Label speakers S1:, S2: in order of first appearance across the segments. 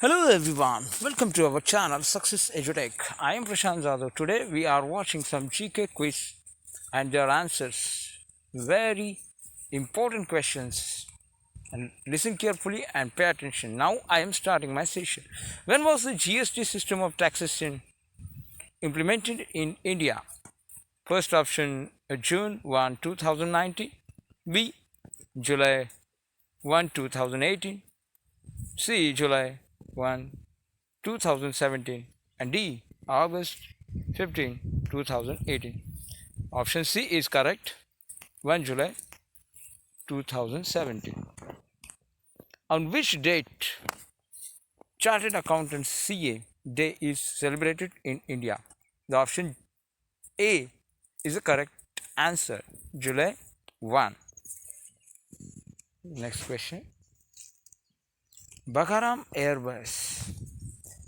S1: Hello everyone, welcome to our channel Success Edutech. I am Prashant Jadhav. Today we are watching some GK quiz and their answers. Very important questions. And listen carefully and pay attention. Now I am starting my session. When was the GST system of taxation implemented in India? First option June 1, 2019. B. July 1, 2018. C. July 1, 2017, and D. August 15, 2018. Option C is correct. 1 July 2017. On which date Chartered Accountants CA Day is celebrated in India? The option A is the correct answer. July 1. Next question. Bakaram Airbus,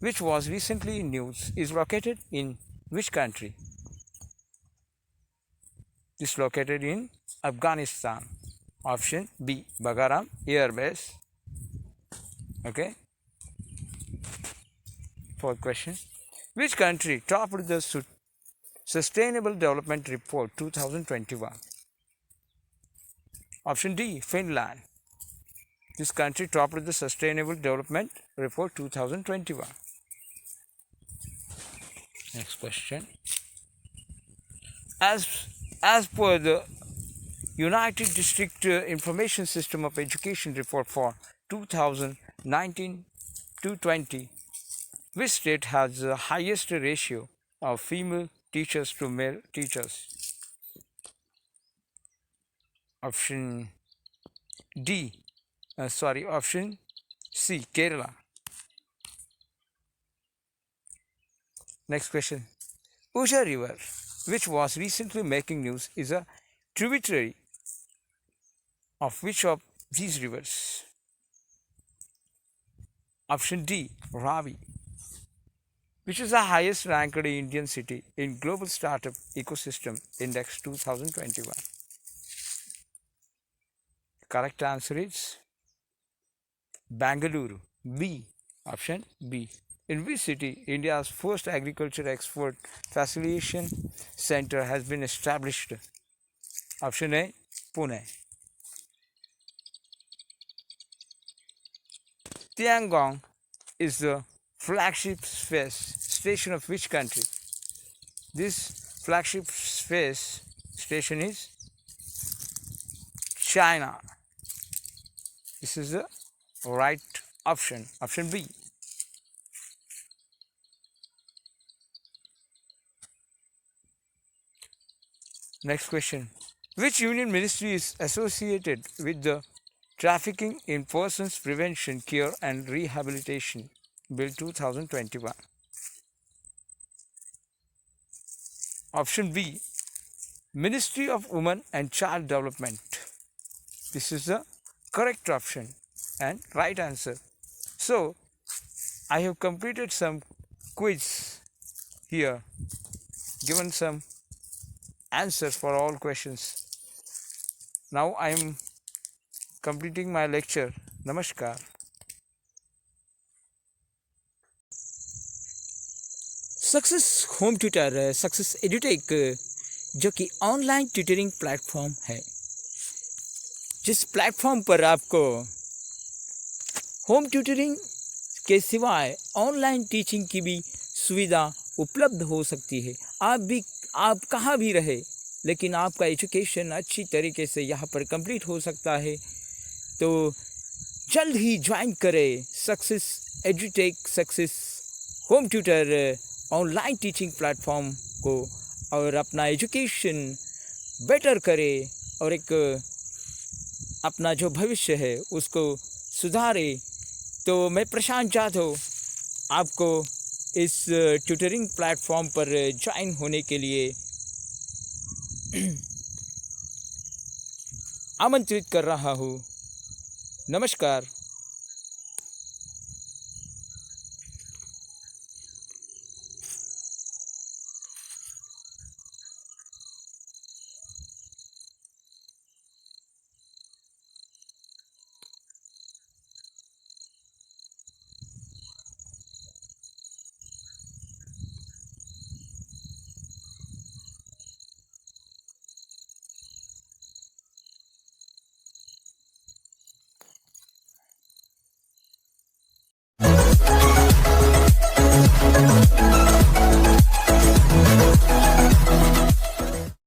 S1: which was recently in news, is located in which country? It is located in Afghanistan. Option B, Bakaram Airbus. Okay. Fourth question. Which country topped the Sustainable Development Report 2021? Option D, Finland. This country topped the Sustainable Development Report 2021. Next question. As per the United District Information System of Education Report for 2019-20, which state has the highest ratio of female teachers to male teachers? Option option C, Kerala. Next question. Usha River, which was recently making news, is a tributary of which of these rivers? Option D, Ravi. Which is the highest ranked Indian city in Global Startup Ecosystem Index 2021? Correct answer is Bangalore. B. Option B. In which city India's first agriculture export facilitation center has been established? Option A, Pune. Tiangong is the flagship space station of which country? This flagship space station is China. This is the right option. Option B. Next question. Which union ministry is associated with the Trafficking in Persons Prevention, Cure and Rehabilitation Bill 2021? Option B. Ministry of Women and Child Development. This is the correct option and right answer. So, I have completed some quiz here, given some answers for all questions. Now I am completing my lecture. Namaskar. Success home tutor, success edutech, जो कि online tutoring platform है, जिस platform पर आपको home tutoring के सिवाय online teaching की भी सुविधा उपलब्ध हो सकती है। आप कहाँ भी रहे, लेकिन आपका एजुकेशन अच्छी तरीके से यहाँ पर कंप्लीट हो सकता है। तो जल्द ही ज्वाइन करें success edutech, success home tutor online teaching platform को और अपना एजुकेशन बेटर करें और एक अपना जो भविष्य है उसको सुधारे। तो मैं प्रशांत जाधव आपको इस ट्यूटरिंग प्लेटफॉर्म पर ज्वाइन होने के लिए आमंत्रित कर रहा हूँ। नमस्कार।